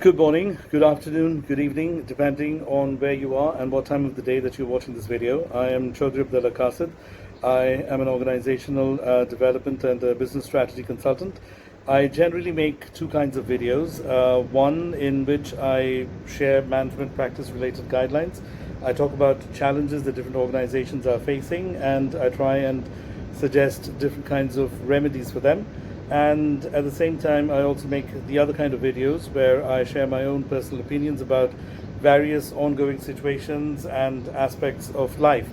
Good morning, good afternoon, good evening, depending on where you are and what time of the day that you're watching this video. I am Chaudhry Quaseed. I am an organizational development and business strategy consultant. I generally make two kinds of videos. One in which I share management practice related guidelines. I talk about challenges that different organizations are facing, and I try and suggest different kinds of remedies for them. And at the same time, I also make the other kind of videos where I share my own personal opinions about various ongoing situations and aspects of life.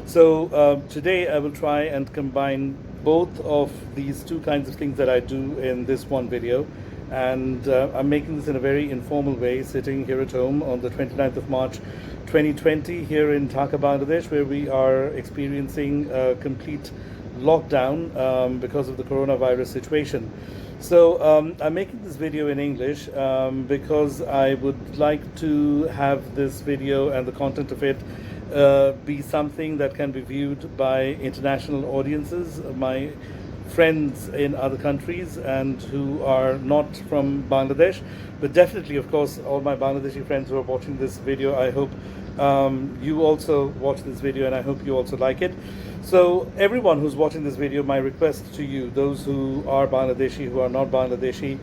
So today I will try and combine both of these two kinds of things that I do in this one video. And I'm making this in a very informal way, sitting here at home on the 29th of March 2020 here in Dhaka, Bangladesh, where we are experiencing a complete lockdown because of the coronavirus situation. So I'm making this video in English because I would like to have this video and the content of it be something that can be viewed by international audiences, my friends in other countries and who are not from Bangladesh, but definitely, of course, all my Bangladeshi friends who are watching this video. I hope you also watch this video, and I hope you also like it. So everyone who's watching this video, my request to you, those who are Bangladeshi, who are not Bangladeshi,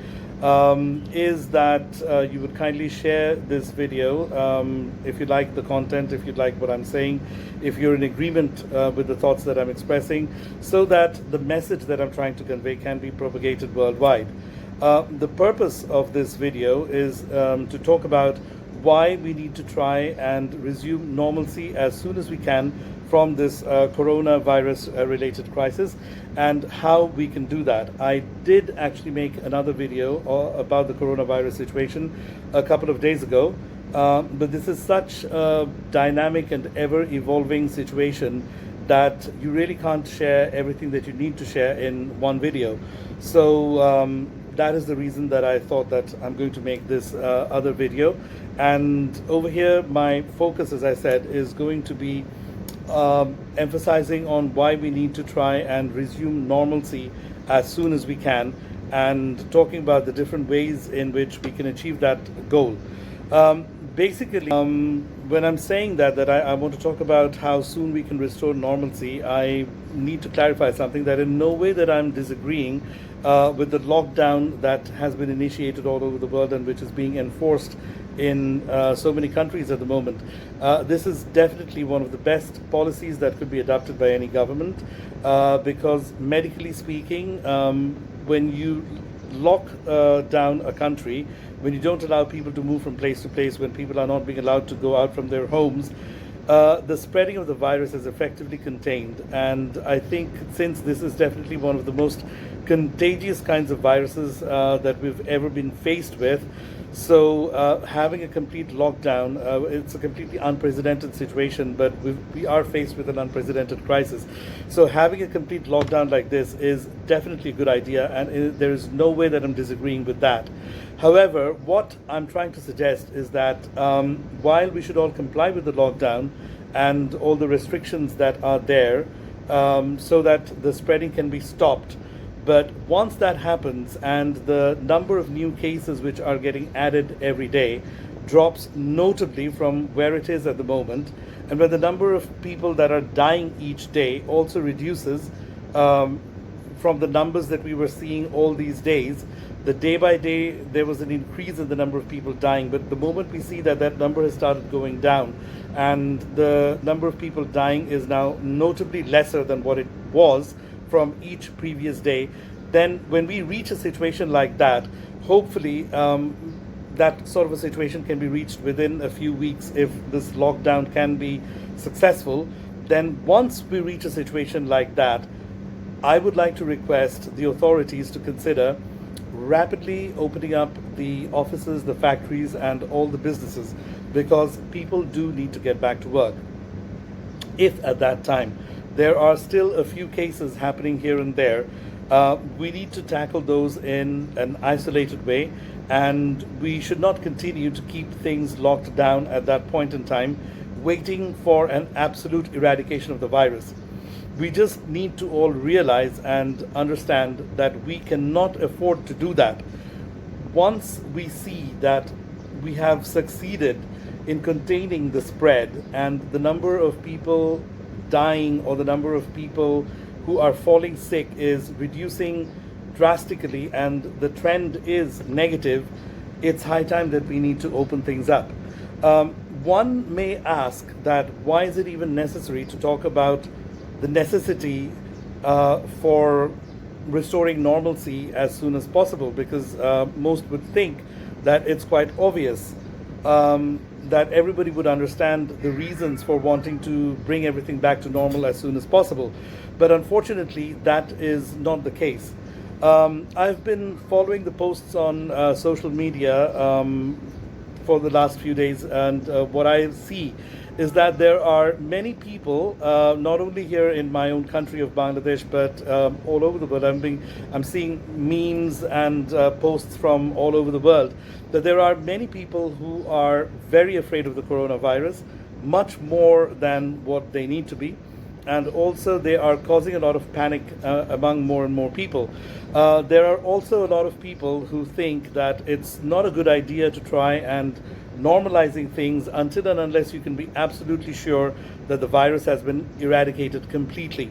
is that you would kindly share this video if you like the content, if you like what I'm saying, if you're in agreement with the thoughts that I'm expressing, so that the message that I'm trying to convey can be propagated worldwide. The purpose of this video is to talk about why we need to try and resume normalcy as soon as we can from this coronavirus related crisis, and how we can do that. I did actually make another video about the coronavirus situation a couple of days ago, but this is such a dynamic and ever evolving situation that you really can't share everything that you need to share in one video. So that is the reason that I thought that I'm going to make this other video. And over here, my focus, as I said, is going to be emphasizing on why we need to try and resume normalcy as soon as we can, and talking about the different ways in which we can achieve that goal. Basically, when I'm saying that I want to talk about how soon we can restore normalcy, I need to clarify something, that in no way that I'm disagreeing with the lockdown that has been initiated all over the world and which is being enforced in so many countries at the moment. This is definitely one of the best policies that could be adopted by any government, because medically speaking, when you lock down a country, when you don't allow people to move from place to place, when people are not being allowed to go out from their homes, the spreading of the virus is effectively contained. And I think since this is definitely one of the most contagious kinds of viruses that we've ever been faced with, so having a complete lockdown, it's a completely unprecedented situation, but we are faced with an unprecedented crisis. So having a complete lockdown like this is definitely a good idea, and there is no way that I'm disagreeing with that. However, what I'm trying to suggest is that while we should all comply with the lockdown and all the restrictions that are there, so that the spreading can be stopped, but once that happens and the number of new cases which are getting added every day drops notably from where it is at the moment, and when the number of people that are dying each day also reduces from the numbers that we were seeing all these days, the day by day there was an increase in the number of people dying, but the moment we see that that number has started going down and the number of people dying is now notably lesser than what it was from each previous day, then when we reach a situation like that, hopefully that sort of a situation can be reached within a few weeks if this lockdown can be successful. Then once we reach a situation like that, I would like to request the authorities to consider rapidly opening up the offices, the factories, and all the businesses, because people do need to get back to work. If at that time there are still a few cases happening here and there, we need to tackle those in an isolated way, and we should not continue to keep things locked down at that point in time, waiting for an absolute eradication of the virus. We just need to all realize and understand that we cannot afford to do that. Once we see that we have succeeded in containing the spread, and the number of people dying or the number of people who are falling sick is reducing drastically, and the trend is negative, it's high time that we need to open things up. One may ask that why is it even necessary to talk about the necessity for restoring normalcy as soon as possible, because most would think that it's quite obvious that everybody would understand the reasons for wanting to bring everything back to normal as soon as possible. But unfortunately, that is not the case. I've been following the posts on social media for the last few days, and what I see is that there are many people, not only here in my own country of Bangladesh, but all over the world. I'm seeing memes and posts from all over the world, that there are many people who are very afraid of the coronavirus, much more than what they need to be. And also they are causing a lot of panic among more and more people. There are also a lot of people who think that it's not a good idea to try and normalizing things until and unless you can be absolutely sure that the virus has been eradicated completely.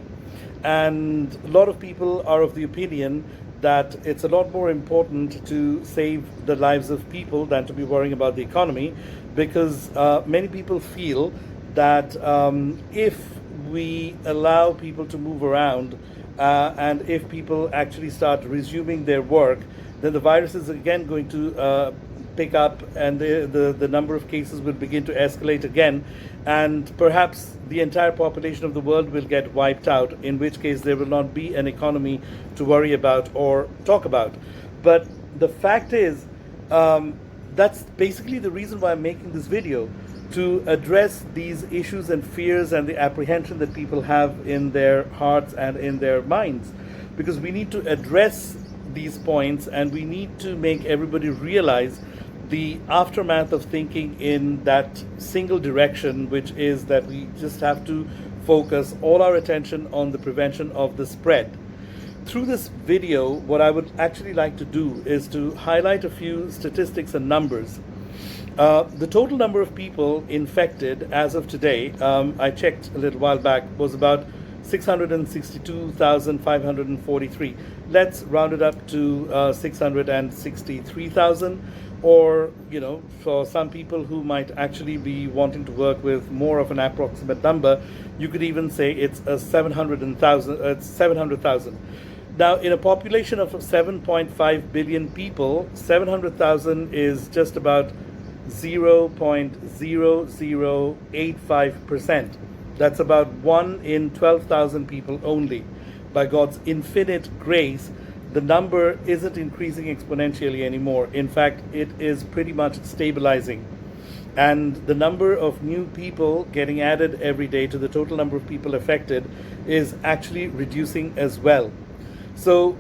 And a lot of people are of the opinion that it's a lot more important to save the lives of people than to be worrying about the economy, because many people feel that if we allow people to move around and if people actually start resuming their work, then the virus is again going to pick up, and the number of cases will begin to escalate again, and perhaps the entire population of the world will get wiped out, in which case there will not be an economy to worry about or talk about. But the fact is, that's basically the reason why I'm making this video, to address these issues and fears and the apprehension that people have in their hearts and in their minds, because we need to address these points, and we need to make everybody realize the aftermath of thinking in that single direction, which is that we just have to focus all our attention on the prevention of the spread. Through this video, what I would actually like to do is to highlight a few statistics and numbers. The total number of people infected as of today, I checked a little while back, was about 662,543. Let's round it up to 663,000, or, you know, for some people who might actually be wanting to work with more of an approximate number, you could even say it's a 700,000. Now, in a population of 7.5 billion people, 700,000 is just about 0.0085%. That's about 1 in 12,000 people only. By God's infinite grace, the number isn't increasing exponentially anymore. In fact, it is pretty much stabilizing. And the number of new people getting added every day to the total number of people affected is actually reducing as well. So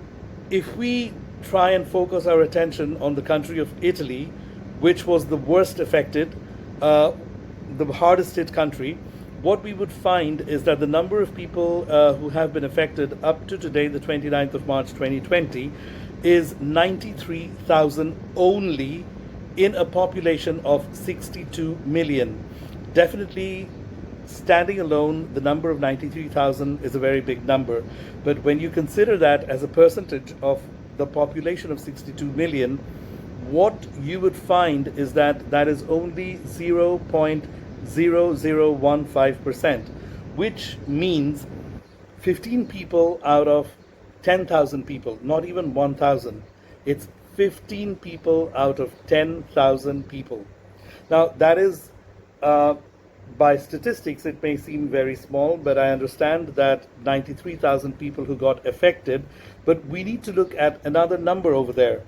if we try and focus our attention on the country of Italy, which was the worst affected, the hardest hit country, what we would find is that the number of people who have been affected up to today, the 29th of March 2020, is 93,000 only, in a population of 62 million. Definitely, standing alone, the number of 93,000 is a very big number. But when you consider that as a percentage of the population of 62 million, what you would find is that that is only 0.0015%, which means 15 people out of 10,000 people, not even 1,000. It's 15 people out of 10,000 people. Now, that is, by statistics, it may seem very small, but I understand that 93,000 people who got affected, but we need to look at another number over there.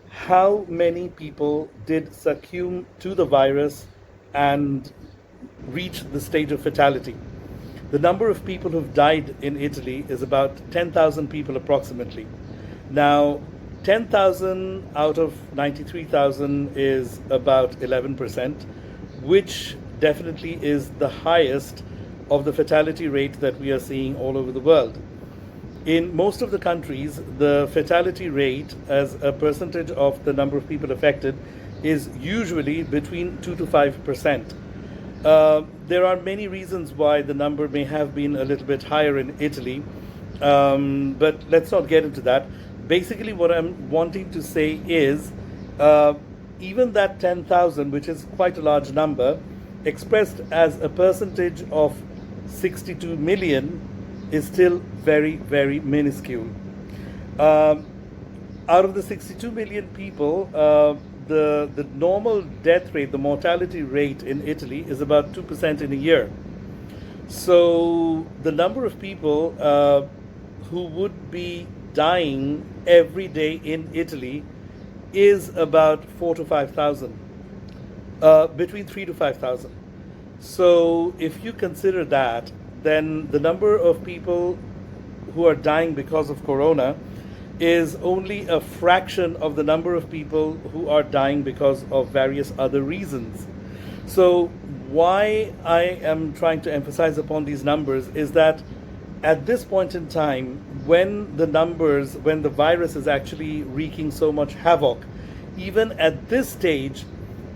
How many people did succumb to the virus and reach the stage of fatality? The number of people who've died in Italy is about 10,000 people approximately. Now, 10,000 out of 93,000 is about 11%, which definitely is the highest of the fatality rate that we are seeing all over the world. In most of the countries, the fatality rate as a percentage of the number of people affected is usually between 2 to 5%. There are many reasons why the number may have been a little bit higher in Italy, but let's not get into that. Basically, what I'm wanting to say is uh, even that 10,000, which is quite a large number, expressed as a percentage of 62 million, is still very, very minuscule. Um, Out of the 62 million people, the normal death rate, the mortality rate in Italy is about 2% in a year. So the number of people who would be dying every day in Italy is about 4 to 5,000, between 3 to 5,000. So if you consider that, then the number of people who are dying because of corona is only a fraction of the number of people who are dying because of various other reasons. So why I am trying to emphasize upon these numbers is that at this point in time, when the virus is actually wreaking so much havoc, even at this stage,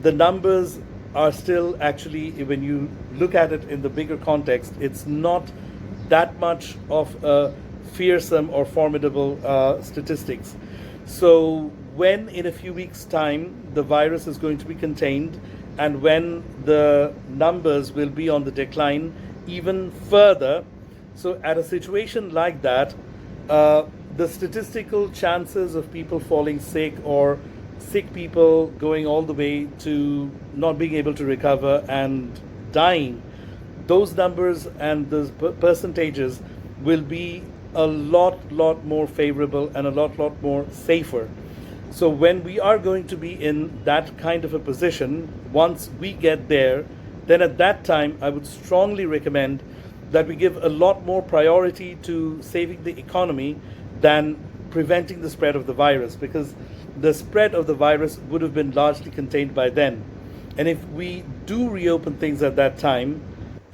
the numbers are still actually, when you look at it in the bigger context, it's not that much of a fearsome or formidable statistics. So when in a few weeks' time the virus is going to be contained and when the numbers will be on the decline even further, so at a situation like that, the statistical chances of people falling sick or sick people going all the way to not being able to recover and dying, those numbers and those percentages will be a lot more favorable and a lot more safer. So when we are going to be in that kind of a position, once we get there, then at that time I would strongly recommend that we give a lot more priority to saving the economy than preventing the spread of the virus, because the spread of the virus would have been largely contained by then. And if we do reopen things at that time,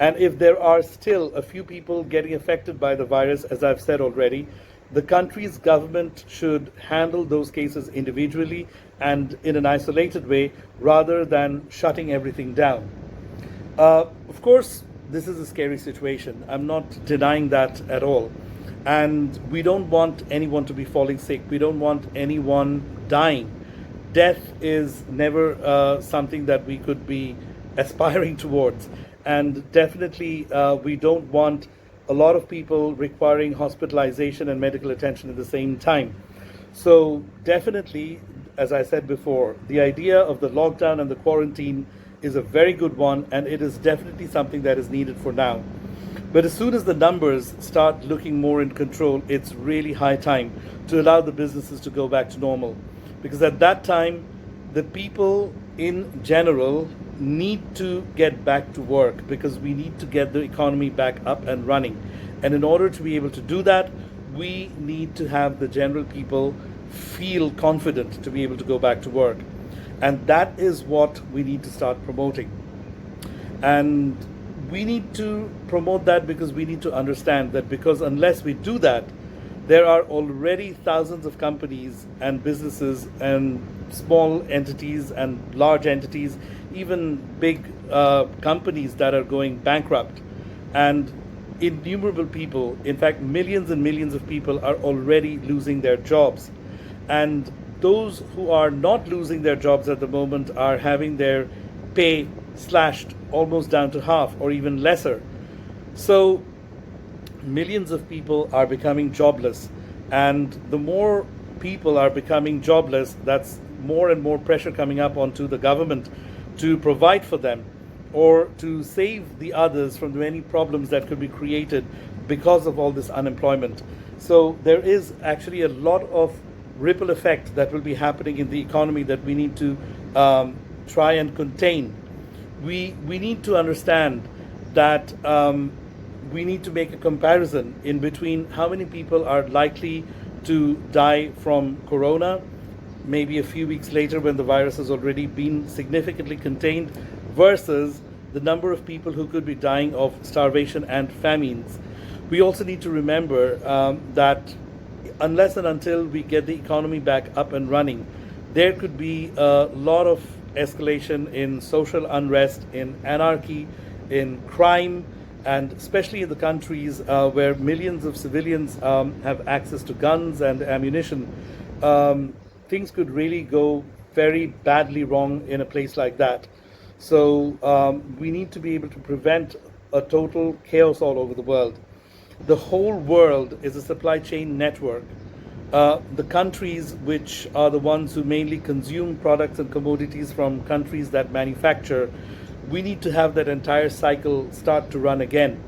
and if there are still a few people getting affected by the virus, as I've said already, the country's government should handle those cases individually and in an isolated way rather than shutting everything down. Of course, this is a scary situation. I'm not denying that at all. And we don't want anyone to be falling sick. We don't want anyone dying. Death is never something that we could be aspiring towards. And definitely, we don't want a lot of people requiring hospitalization and medical attention at the same time. So definitely, as I said before, the idea of the lockdown and the quarantine is a very good one, and it is definitely something that is needed for now. But as soon as the numbers start looking more in control, it's really high time to allow the businesses to go back to normal. Because at that time, the people in general need to get back to work, because we need to get the economy back up and running. And in order to be able to do that, we need to have the general people feel confident to be able to go back to work. And that is what we need to start promoting. And we need to promote that because we need to understand that, because unless we do that, there are already thousands of companies and businesses and small entities and large entities, even big companies that are going bankrupt. And innumerable people, in fact, millions and millions of people are already losing their jobs. And those who are not losing their jobs at the moment are having their pay slashed almost down to half or even lesser. So millions of people are becoming jobless, and the more people are becoming jobless, that's more and more pressure coming up onto the government to provide for them or to save the others from the many problems that could be created because of all this unemployment. So there is actually a lot of ripple effect that will be happening in the economy that we need to try and contain. We need to understand that we need to make a comparison in between how many people are likely to die from corona, maybe a few weeks later when the virus has already been significantly contained, versus the number of people who could be dying of starvation and famines. We also need to remember that unless and until we get the economy back up and running, there could be a lot of escalation in social unrest, in anarchy, in crime, and especially in the countries where millions of civilians have access to guns and ammunition, things could really go very badly wrong in a place like that. So we need to be able to prevent a total chaos all over the world. The whole world is a supply chain network. The countries which are the ones who mainly consume products and commodities from countries that manufacture, we need to have that entire cycle start to run again.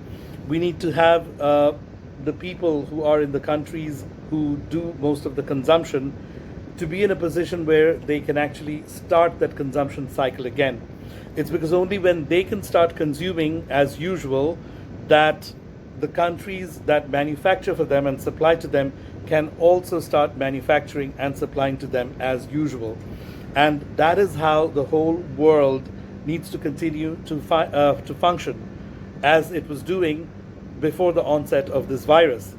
We need to have the people who are in the countries who do most of the consumption to be in a position where they can actually start that consumption cycle again. It's because only when they can start consuming as usual that the countries that manufacture for them and supply to them can also start manufacturing and supplying to them as usual. And that is how the whole world needs to continue to function as it was doing before the onset of this virus.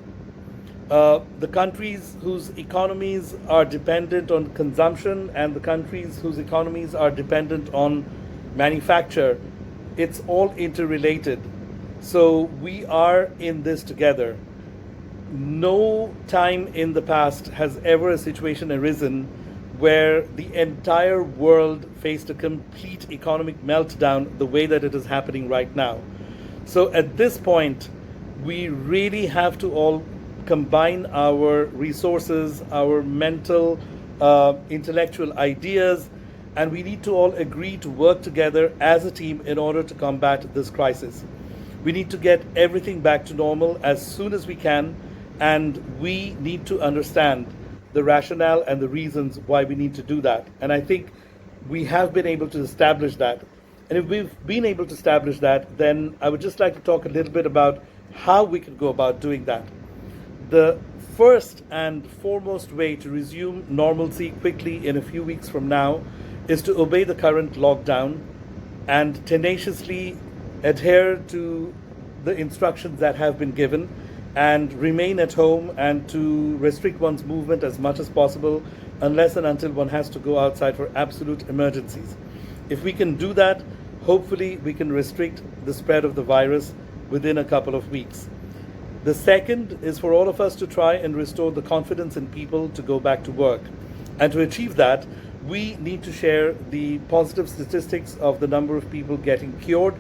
The countries whose economies are dependent on consumption and the countries whose economies are dependent on manufacture, it's all interrelated. So we are in this together. No time in the past has ever a situation arisen where the entire world faced a complete economic meltdown the way that it is happening right now. So at this point, we really have to all combine our resources, our mental, intellectual ideas, and we need to all agree to work together as a team in order to combat this crisis. We need to get everything back to normal as soon as we can, and we need to understand the rationale and the reasons why we need to do that. And I think we have been able to establish that. And if we've been able to establish that, then I would just like to talk a little bit about how we can go about doing that. The first and foremost way to resume normalcy quickly in a few weeks from now is to obey the current lockdown and tenaciously adhere to the instructions that have been given and remain at home and to restrict one's movement as much as possible unless and until one has to go outside for absolute emergencies. If we can do that, hopefully we can restrict the spread of the virus within a couple of weeks. The second is for all of us to try and restore the confidence in people to go back to work. And to achieve that, we need to share the positive statistics of the number of people getting cured,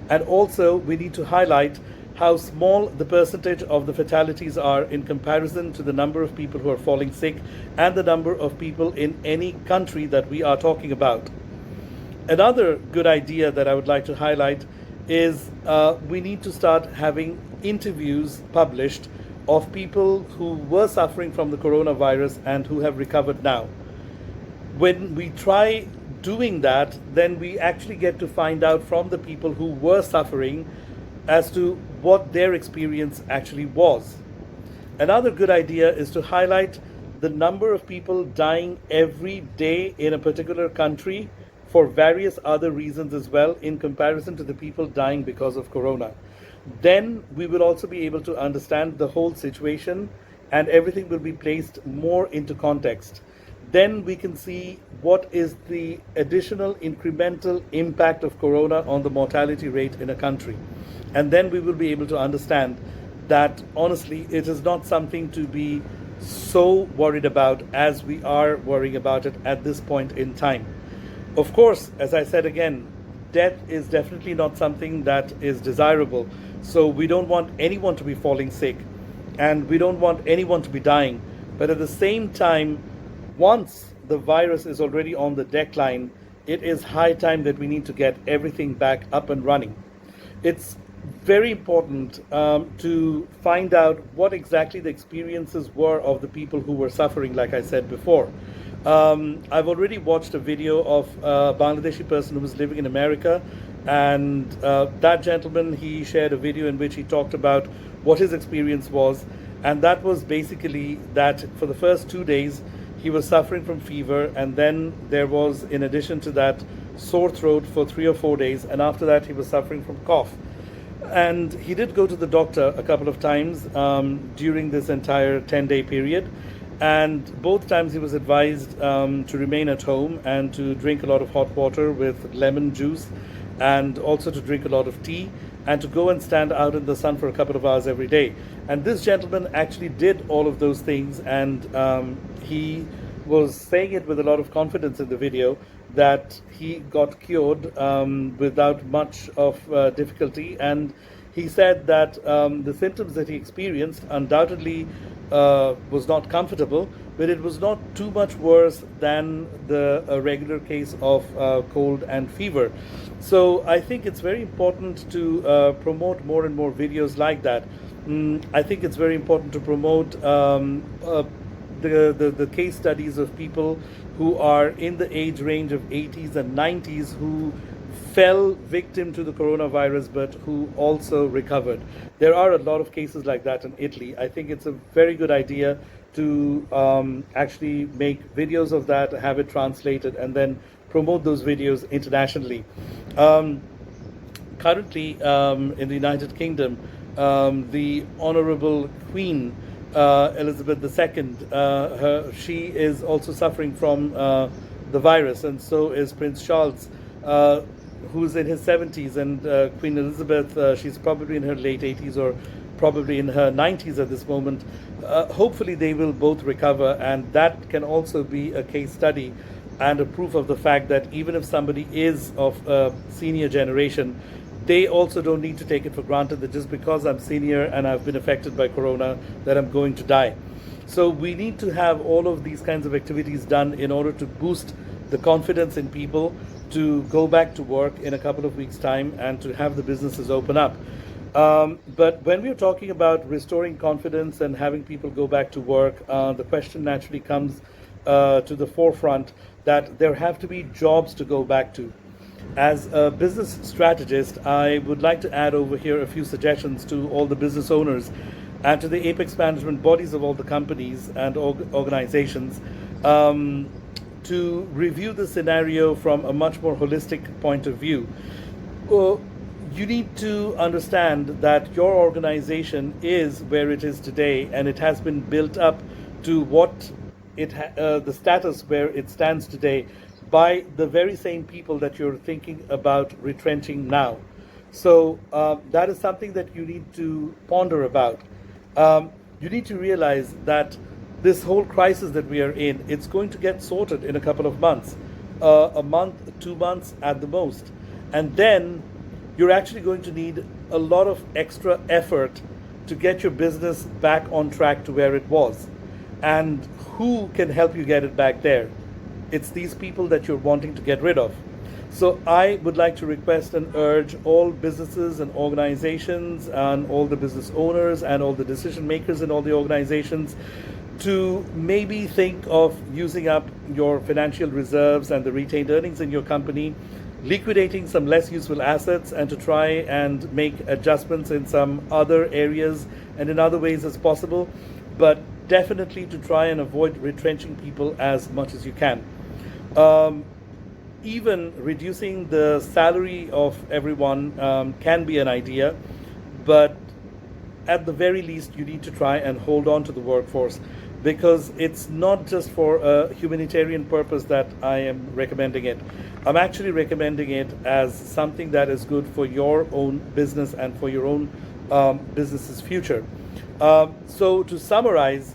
and also we need to highlight how small the percentage of the fatalities are in comparison to the number of people who are falling sick and the number of people in any country that we are talking about. Another good idea that I would like to highlight is we need to start having interviews published of people who were suffering from the coronavirus and who have recovered now. When we try doing that, then we actually get to find out from the people who were suffering as to what their experience actually was. Another good idea is to highlight the number of people dying every day in a particular country for various other reasons as well in comparison to the people dying because of corona. Then we will also be able to understand the whole situation and everything will be placed more into context. Then we can see what is the additional incremental impact of corona on the mortality rate in a country. And then we will be able to understand that honestly it is not something to be so worried about as we are worrying about it at this point in time. Of course, as I said again, death is definitely not something that is desirable. So we don't want anyone to be falling sick and we don't want anyone to be dying. But at the same time, once the virus is already on the decline, it is high time that we need to get everything back up and running. It's very important to find out what exactly the experiences were of the people who were suffering, like I said before. I've already watched a video of a Bangladeshi person who was living in America, and that gentleman, he shared a video in which he talked about what his experience was, and that was basically that for the first 2 days he was suffering from fever, and then there was, in addition to that, sore throat for 3 or 4 days, and after that he was suffering from cough. And he did go to the doctor a couple of times during this entire 10-day period, And both times he was advised to remain at home and to drink a lot of hot water with lemon juice, and also to drink a lot of tea, and to go and stand out in the sun for a couple of hours every day. And this gentleman actually did all of those things, and he was saying it with a lot of confidence in the video that he got cured without much of difficulty. And he said that the symptoms that he experienced undoubtedly was not comfortable, but it was not too much worse than the regular case of cold and fever. So I think it's very important to promote more and more videos like that. I think it's very important to promote the case studies of people who are in the age range of 80s and 90s who fell victim to the coronavirus but who also recovered. There are a lot of cases like that in Italy. I think it's a very good idea to actually make videos of that, have it translated, and then promote those videos internationally. Currently, in the United Kingdom, the Honorable Queen Elizabeth II, she is also suffering from the virus, and so is Prince Charles, who's in his 70s, and Queen Elizabeth, she's probably in her late 80s or probably in her 90s at this moment. Hopefully they will both recover, and that can also be a case study and a proof of the fact that even if somebody is of a senior generation, they also don't need to take it for granted that just because I'm senior and I've been affected by corona that I'm going to die. So we need to have all of these kinds of activities done in order to boost the confidence in people to go back to work in a couple of weeks' time and to have the businesses open up. But when we're talking about restoring confidence and having people go back to work, the question naturally comes to the forefront that there have to be jobs to go back to. As a business strategist, I would like to add over here a few suggestions to all the business owners and to the apex management bodies of all the companies and organizations to review the scenario from a much more holistic point of view. You need to understand that your organization is where it is today, and it has been built up to what the status where it stands today by the very same people that you're thinking about retrenching now. So that is something that you need to ponder about. You need to realize that this whole crisis that we are in, it's going to get sorted in a couple of months, a month, 2 months at the most. And then you're actually going to need a lot of extra effort to get your business back on track to where it was. And who can help you get it back there? It's these people that you're wanting to get rid of. So I would like to request and urge all businesses and organizations and all the business owners and all the decision makers in all the organizations to maybe think of using up your financial reserves and the retained earnings in your company, liquidating some less useful assets, and to try and make adjustments in some other areas and in other ways as possible, but definitely to try and avoid retrenching people as much as you can. Even reducing the salary of everyone can be an idea, but at the very least you need to try and hold on to the workforce, because it's not just for a humanitarian purpose that I am recommending it. I'm actually recommending it as something that is good for your own business and for your own business's future. So to summarize,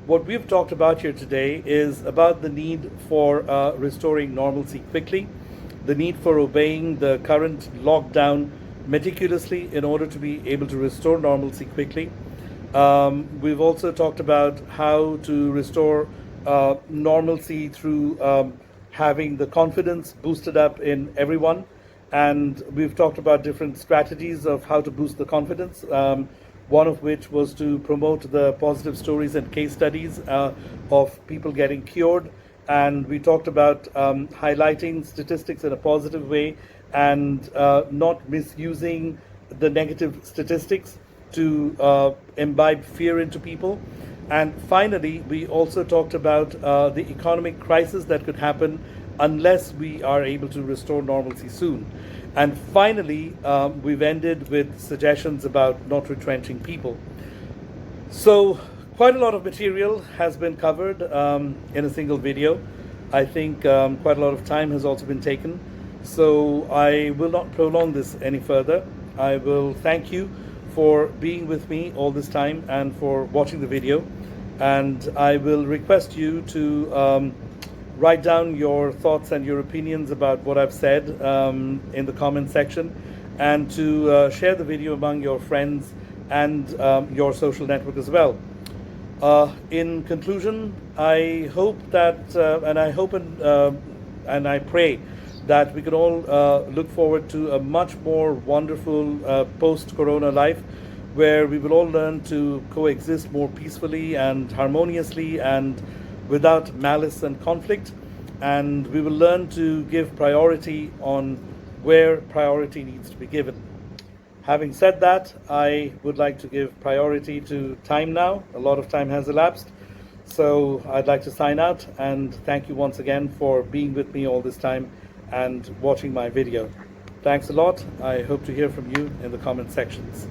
what we've talked about here today is about the need for restoring normalcy quickly, the need for obeying the current lockdown meticulously in order to be able to restore normalcy quickly. We've also talked about how to restore normalcy through having the confidence boosted up in everyone. And we've talked about different strategies of how to boost the confidence. One of which was to promote the positive stories and case studies of people getting cured. And we talked about highlighting statistics in a positive way and not misusing the negative statistics to imbibe fear into people. And finally, we also talked about the economic crisis that could happen unless we are able to restore normalcy soon. And finally, we've ended with suggestions about not retrenching people. So Quite a lot of material has been covered in a single video. I think quite a lot of time has also been taken. So I will not prolong this any further. I will thank you for being with me all this time and for watching the video. And I will request you to write down your thoughts and your opinions about what I've said in the comment section, and to share the video among your friends and your social network as well. In conclusion, I hope that, and I pray that we can all look forward to a much more wonderful post-corona life, where we will all learn to coexist more peacefully and harmoniously and without malice and conflict. And we will learn to give priority on where priority needs to be given. Having said that, I would like to give priority to time now. A lot of time has elapsed. So I'd like to sign out and thank you once again for being with me all this time and watching my video. Thanks a lot. I hope to hear from you in the comment sections.